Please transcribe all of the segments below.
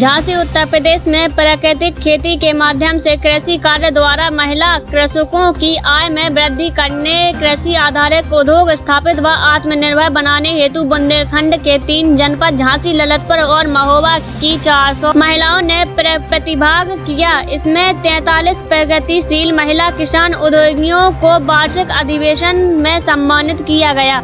झांसी उत्तर प्रदेश में प्राकृतिक खेती के माध्यम से कृषि कार्य द्वारा महिला कृषकों की आय में वृद्धि करने, कृषि आधारित उद्योग स्थापित व आत्मनिर्भर बनाने हेतु बुंदेलखंड के 3 जनपद झांसी, ललितपुर और महोबा की 400 महिलाओं ने प्रतिभाग किया। इसमें 43 प्रगतिशील महिला किसान उद्योगियों को वार्षिक अधिवेशन में सम्मानित किया गया।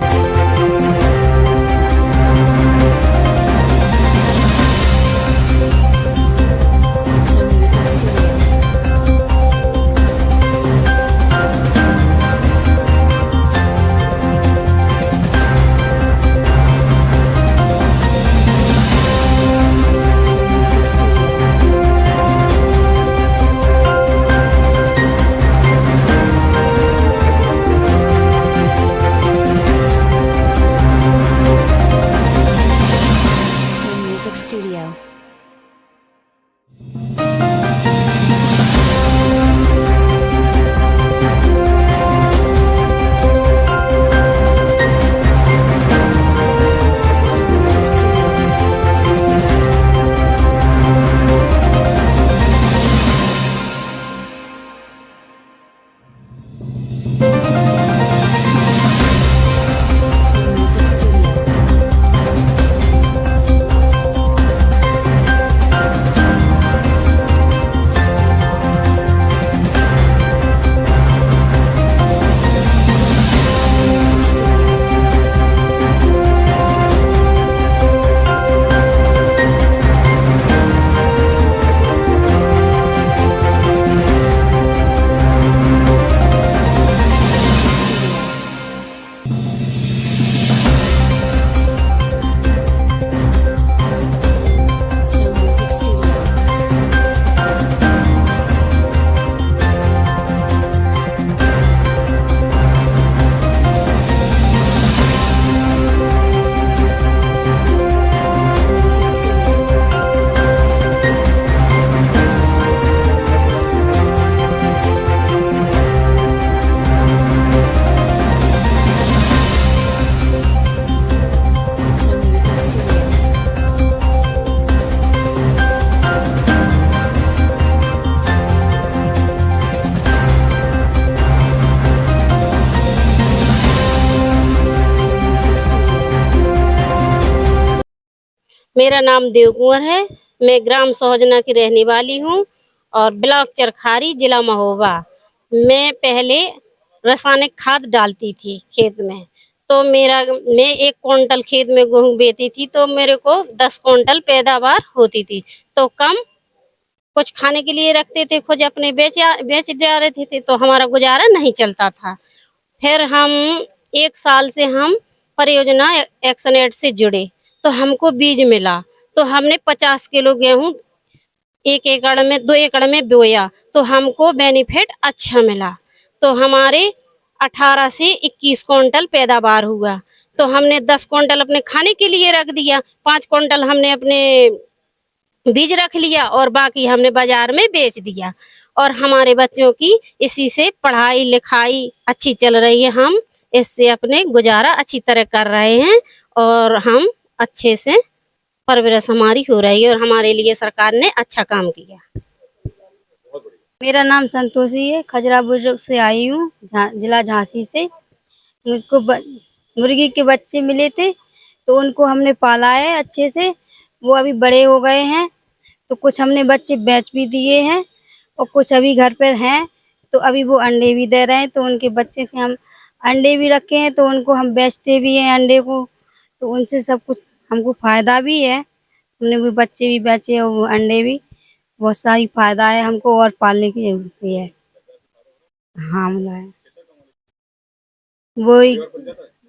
Studio. मेरा नाम देवकुंवर है। मैं ग्राम सोहजना की रहने वाली हूँ और ब्लॉक चरखारी, जिला महोबा। मैं पहले रासायनिक खाद डालती थी खेत में, तो मैं 1 क्विंटल खेत में गेहूं बेचती थी तो मेरे को 10 क्विंटल पैदावार होती थी। तो कम कुछ खाने के लिए रखते थे, कुछ अपने बेच जा रहे थे, तो हमारा गुजारा नहीं चलता था। फिर हम 1 साल से हम परियोजना एक्शन एड से जुड़े, तो हमको बीज मिला, तो हमने 50 किलो गेहूं 1 एकड़ में 2 एकड़ में बोया, तो हमको बेनिफिट अच्छा मिला। तो हमारे 18 से 21 क्विंटल पैदावार हुआ। तो हमने 10 क्विंटल अपने खाने के लिए रख दिया, 5 क्विंटल हमने अपने बीज रख लिया और बाकी हमने बाजार में बेच दिया। और हमारे बच्चों की इसी से पढ़ाई लिखाई अच्छी चल रही है। हम इससे अपने गुजारा अच्छी तरह कर रहे हैं और हम अच्छे से परवरिश हमारी हो रही है और हमारे लिए सरकार ने अच्छा काम किया। मेरा नाम संतोषी है, खजरापुर से आई हूँ, जिला झांसी से। मुझको मुर्गी के बच्चे मिले थे, तो उनको हमने पाला है अच्छे से। वो अभी बड़े हो गए हैं, तो कुछ हमने बच्चे बेच भी दिए हैं और कुछ अभी घर पर हैं, तो अभी वो अंडे भी दे रहे हैं। तो उनके बच्चे से हम अंडे भी रखे हैं, तो उनको हम बेचते भी हैं अंडे को, तो उनसे सब कुछ हमको फायदा भी है। हमने भी बच्चे भी बेचे और अंडे भी, बहुत सारी फायदा है हमको और पालने की जरूरत है। हाँ मिला है वो ही,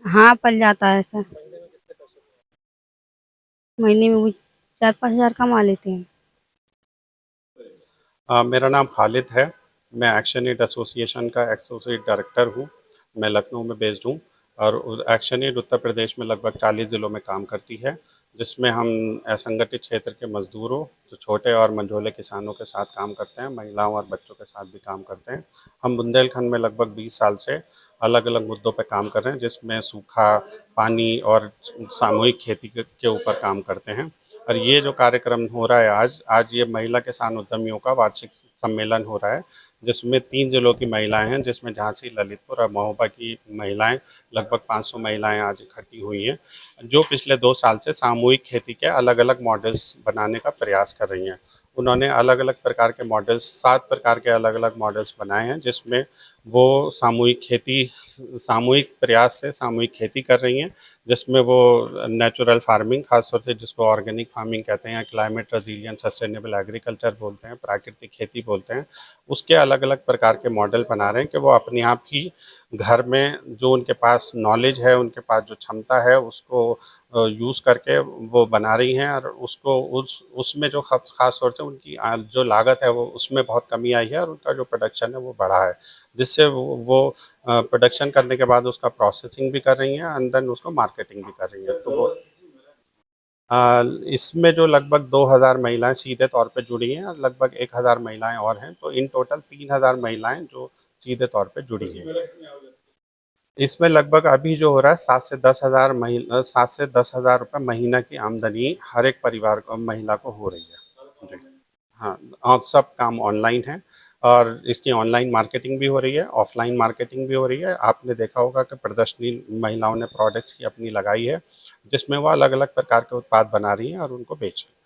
हाँ पल जाता है सर। महीने में वो 4-5 हज़ार कमा लेते हैं। मेरा नाम खालिद है। मैं एक्शन एड एसोसिएशन का एसोसिएट डायरेक्टर हूँ। मैं लखनऊ में बेस्ड हूँ और एक्शन एड उत्तर प्रदेश में लगभग 40 ज़िलों में काम करती है, जिसमें हम असंगठित क्षेत्र के मजदूरों, जो छोटे और मंझोले किसानों के साथ काम करते हैं, महिलाओं और बच्चों के साथ भी काम करते हैं। हम बुंदेलखंड में लगभग 20 साल से अलग अलग मुद्दों पर काम कर रहे हैं, जिसमें सूखा, पानी और सामूहिक खेती के ऊपर काम करते हैं। और ये जो कार्यक्रम हो रहा है आज ये महिला किसान उद्यमियों का वार्षिक सम्मेलन हो रहा है, जिसमें 3 जिलों की महिलाएं हैं, जिसमें झांसी, ललितपुर और महोबा की महिलाएं, लगभग 500 महिलाएं आज इकट्ठी हुई हैं, जो पिछले 2 साल से सामूहिक खेती के अलग-अलग मॉडल्स बनाने का प्रयास कर रही हैं। उन्होंने अलग-अलग प्रकार के मॉडल्स 7 प्रकार के अलग-अलग मॉडल्स बनाए हैं, जिसमें वो सामूहिक प्रयास से सामूहिक खेती कर रही हैं, जिसमें वो नेचुरल फार्मिंग, खासतौर से जिसको ऑर्गेनिक फार्मिंग कहते हैं, क्लाइमेट रेजिलिएंट सस्टेनेबल एग्रीकल्चर बोलते हैं, प्राकृतिक खेती बोलते हैं, उसके अलग-अलग प्रकार के मॉडल बना रहे हैं कि वो अपने आप ही घर में जो उनके पास नॉलेज है, उनके पास जो क्षमता है, उसको यूज़ करके वो बना रही हैं, और उसको उसमें जो खास तौर से उनकी जो लागत है वो उसमें बहुत कमी आई है, और उनका जो प्रोडक्शन है वो बढ़ा है, जिससे वो प्रोडक्शन करने के बाद उसका प्रोसेसिंग भी कर रही हैं, एंड देन उसको मार्केटिंग भी कर रही हैं। तो वो इसमें जो लगभग 2000 महिलाएं सीधे तौर पे जुड़ी हैं, और लगभग 1000 महिलाएं और हैं, तो इन टोटल 3000 महिलाएं जो सीधे तौर पे जुड़ी हैं। इसमें लगभग अभी जो हो रहा है 7 से 10 हज़ार रुपये महीना की आमदनी हर एक परिवार को, महिला को हो रही है जी। हाँ, अब सब काम ऑनलाइन है, और इसकी ऑनलाइन मार्केटिंग भी हो रही है, ऑफलाइन मार्केटिंग भी हो रही है। आपने देखा होगा कि प्रदर्शनी महिलाओं ने प्रोडक्ट्स की अपनी लगाई है, जिसमें वो अलग अलग प्रकार के उत्पाद बना रही हैं और उनको बेच रही हैं।